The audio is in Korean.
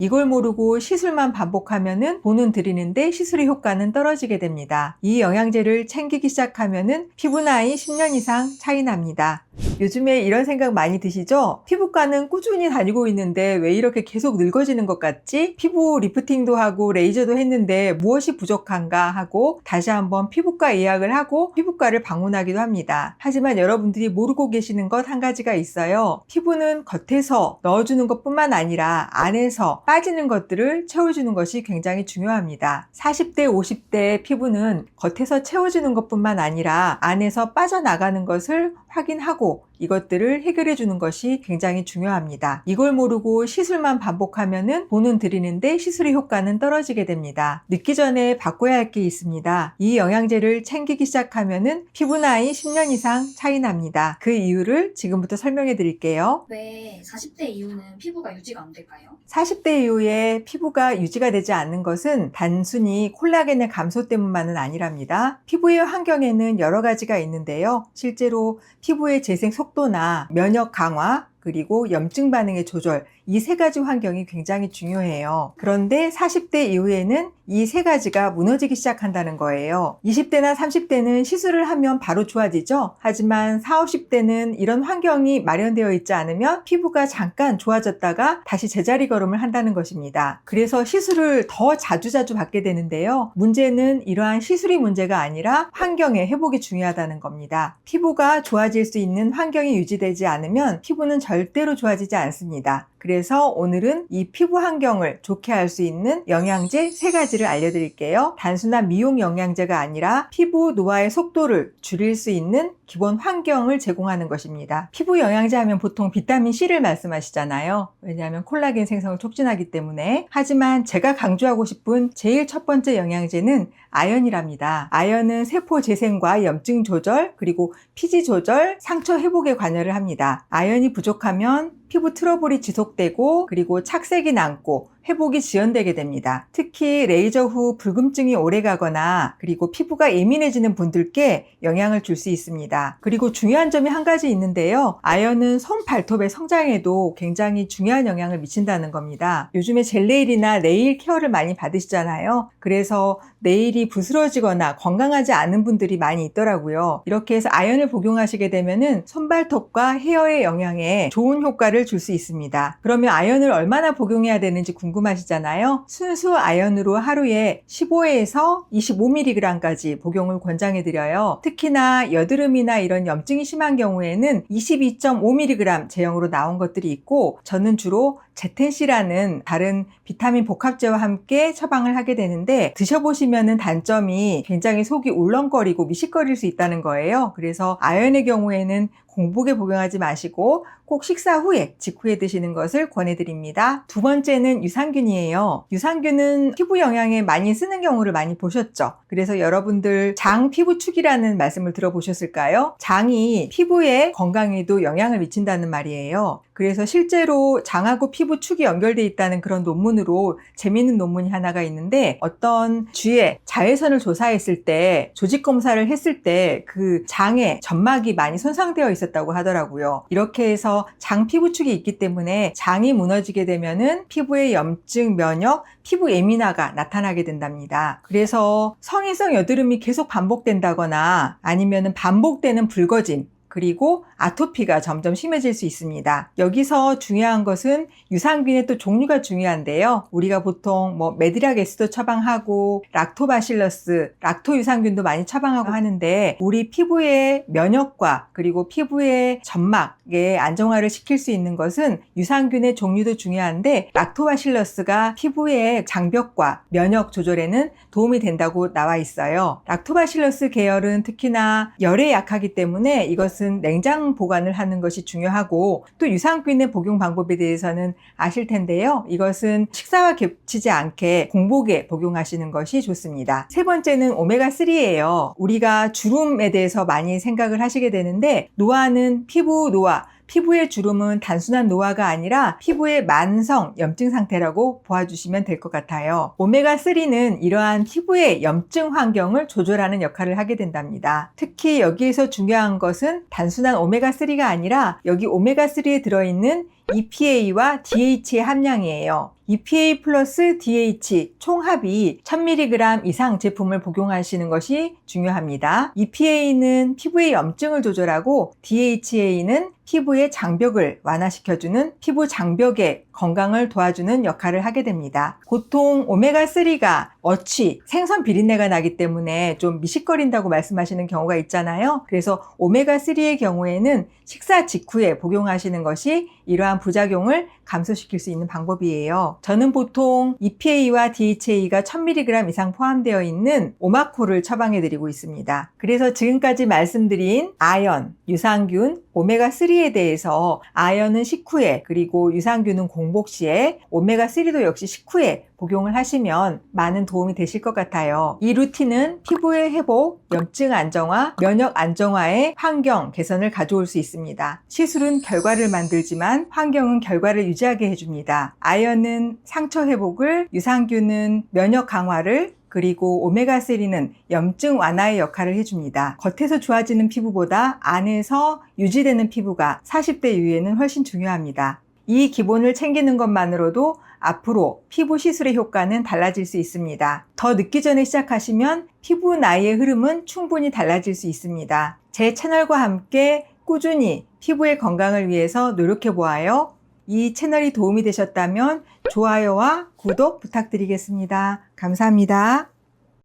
이걸 모르고 시술만 반복하면은 돈은 들이는데 시술의 효과는 떨어지게 됩니다. 이 영양제를 챙기기 시작하면은 피부 나이 10년 이상 차이 납니다. 요즘에 이런 생각 많이 드시죠? 피부과는 꾸준히 다니고 있는데 왜 이렇게 계속 늙어지는 것 같지? 피부 리프팅도 하고 레이저도 했는데 무엇이 부족한가 하고 다시 한번 피부과 예약을 하고 피부과를 방문하기도 합니다. 하지만 여러분들이 모르고 계시는 것 한 가지가 있어요. 피부는 겉에서 넣어주는 것뿐만 아니라 안에서 빠지는 것들을 채워주는 것이 굉장히 중요합니다. 40대, 50대 피부는 겉에서 채워주는 것뿐만 아니라 안에서 빠져나가는 것을 확인하고 이것들을 해결해 주는 것이 굉장히 중요합니다. 이걸 모르고 시술만 반복하면은 돈은 들이는데 시술의 효과는 떨어지게 됩니다. 늦기 전에 바꿔야 할 게 있습니다. 이 영양제를 챙기기 시작하면은 피부 나이 10년 이상 차이 납니다. 그 이유를 지금부터 설명해 드릴게요. 왜 40대 이후는 피부가 유지가 안 될까요? 40대 이후에 피부가 유지가 되지 않는 것은 단순히 콜라겐의 감소 때문만은 아니랍니다. 피부의 환경에는 여러 가지가 있는데요. 실제로 피부의 재생 속도나 면역 강화, 그리고 염증 반응의 조절, 이 세 가지 환경이 굉장히 중요해요. 그런데 40대 이후에는 이 세 가지가 무너지기 시작한다는 거예요. 20대나 30대는 시술을 하면 바로 좋아지죠? 하지만 40, 50대는 이런 환경이 마련되어 있지 않으면 피부가 잠깐 좋아졌다가 다시 제자리 걸음을 한다는 것입니다. 그래서 시술을 더 자주자주 받게 되는데요. 문제는 이러한 시술이 문제가 아니라 환경의 회복이 중요하다는 겁니다. 피부가 좋아질 수 있는 환경이 유지되지 않으면 피부는 절대로 좋아지지 않습니다. 그래서 오늘은 이 피부 환경을 좋게 할 수 있는 영양제 3가지를 알려드릴게요. 단순한 미용 영양제가 아니라 피부 노화의 속도를 줄일 수 있는 기본 환경을 제공하는 것입니다. 피부 영양제 하면 보통 비타민C를 말씀하시잖아요. 왜냐하면 콜라겐 생성을 촉진하기 때문에. 하지만 제가 강조하고 싶은 제일 첫 번째 영양제는 아연이랍니다. 아연은 세포 재생과 염증 조절, 그리고 피지 조절, 상처 회복에 관여를 합니다. 아연이 부족하면 피부 트러블이 지속되고 그리고 착색이 남고 회복이 지연되게 됩니다. 특히 레이저 후 붉음증이 오래가거나 그리고 피부가 예민해지는 분들께 영향을 줄 수 있습니다. 그리고 중요한 점이 한 가지 있는데요. 아연은 손 발톱의 성장에도 굉장히 중요한 영향을 미친다는 겁니다. 요즘에 젤네일이나 네일 케어를 많이 받으시잖아요. 그래서 네일이 부스러지거나 건강하지 않은 분들이 많이 있더라고요. 이렇게 해서 아연을 복용하시게 되면은 손발톱과 헤어의 영양에 좋은 효과를 줄 수 있습니다. 그러면 아연을 얼마나 복용해야 되는지 궁금하시잖아요. 순수 아연으로 하루에 15에서 25mg까지 복용을 권장해 드려요. 특히나 여드름이나 이런 염증이 심한 경우에는 22.5mg 제형으로 나온 것들이 있고 저는 주로 제텐C라는 다른 비타민 복합제와 함께 처방을 하게 되는데 드셔보시면은 단점이 굉장히 속이 울렁거리고 미식거릴 수 있다는 거예요. 그래서 아연의 경우에는 공복에 복용하지 마시고 꼭 식사 후에 직후에 드시는 것을 권해드립니다. 두 번째는 유산균이에요. 유산균은 피부 영양에 많이 쓰는 경우를 많이 보셨죠? 그래서 여러분들 장 피부축이라는 말씀을 들어보셨을까요? 장이 피부의 건강에도 영향을 미친다는 말이에요. 그래서 실제로 장하고 피부축이 연결되어 있다는 그런 논문으로 재미있는 논문이 하나가 있는데 어떤 쥐의 자외선을 조사했을 때 조직 검사를 했을 때 그 장의 점막이 많이 손상되어 있었다고 하더라고요. 이렇게 해서 장 피부축이 있기 때문에 장이 무너지게 되면은 피부의 염증, 면역, 피부 예민화가 나타나게 된답니다. 그래서 성인성 여드름이 계속 반복된다거나 아니면은 반복되는 붉어짐, 그리고 아토피가 점점 심해질 수 있습니다. 여기서 중요한 것은 유산균의 또 종류가 중요한데요. 우리가 보통 메드락에스도 처방하고 락토바실러스, 락토 유산균도 많이 처방하고 하는데 우리 피부의 면역과 그리고 피부의 점막의 안정화를 시킬 수 있는 것은 유산균의 종류도 중요한데 락토바실러스가 피부의 장벽과 면역 조절에는 도움이 된다고 나와 있어요. 락토바실러스 계열은 특히나 열에 약하기 때문에 이것은 냉장 보관을 하는 것이 중요하고 또 유산균의 복용 방법에 대해서는 아실 텐데요. 이것은 식사와 겹치지 않게 공복에 복용하시는 것이 좋습니다. 세 번째는 오메가3예요. 우리가 주름에 대해서 많이 생각을 하시게 되는데 노화는 피부 노화, 피부의 주름은 단순한 노화가 아니라 피부의 만성 염증 상태라고 보아주시면 될 것 같아요. 오메가3는 이러한 피부의 염증 환경을 조절하는 역할을 하게 된답니다. 특히 여기에서 중요한 것은 단순한 오메가3가 아니라 여기 오메가3에 들어있는 EPA와 DHA 함량이에요. EPA 플러스 DH 총합이 1000mg 이상 제품을 복용하시는 것이 중요합니다. EPA는 피부의 염증을 조절하고 DHA는 피부의 장벽을 완화시켜주는 피부 장벽의 건강을 도와주는 역할을 하게 됩니다. 보통 오메가3가 어취, 생선 비린내가 나기 때문에 좀 미식거린다고 말씀하시는 경우가 있잖아요. 그래서 오메가3의 경우에는 식사 직후에 복용하시는 것이 이러한 부작용을 감소시킬 수 있는 방법이에요. 저는 보통 EPA와 DHA가 1000mg 이상 포함되어 있는 오마코를 처방해드리고 있습니다. 그래서 지금까지 말씀드린 아연, 유산균, 오메가3에 대해서 아연은 식후에 그리고 유산균은 공복 시에 오메가3도 역시 식후에 복용을 하시면 많은 도움이 되실 것 같아요. 이 루틴은 피부의 회복, 염증 안정화, 면역 안정화의 환경 개선을 가져올 수 있습니다. 시술은 결과를 만들지만 환경은 결과를 유지하게 해줍니다. 아연은 상처 회복을, 유산균은 면역 강화를, 그리고 오메가3는 염증 완화의 역할을 해줍니다. 겉에서 좋아지는 피부보다 안에서 유지되는 피부가 40대 이후에는 훨씬 중요합니다. 이 기본을 챙기는 것만으로도 앞으로 피부 시술의 효과는 달라질 수 있습니다. 더 늦기 전에 시작하시면 피부 나이의 흐름은 충분히 달라질 수 있습니다. 제 채널과 함께 꾸준히 피부의 건강을 위해서 노력해 보아요. 이 채널이 도움이 되셨다면 좋아요와 구독 부탁드리겠습니다. 감사합니다.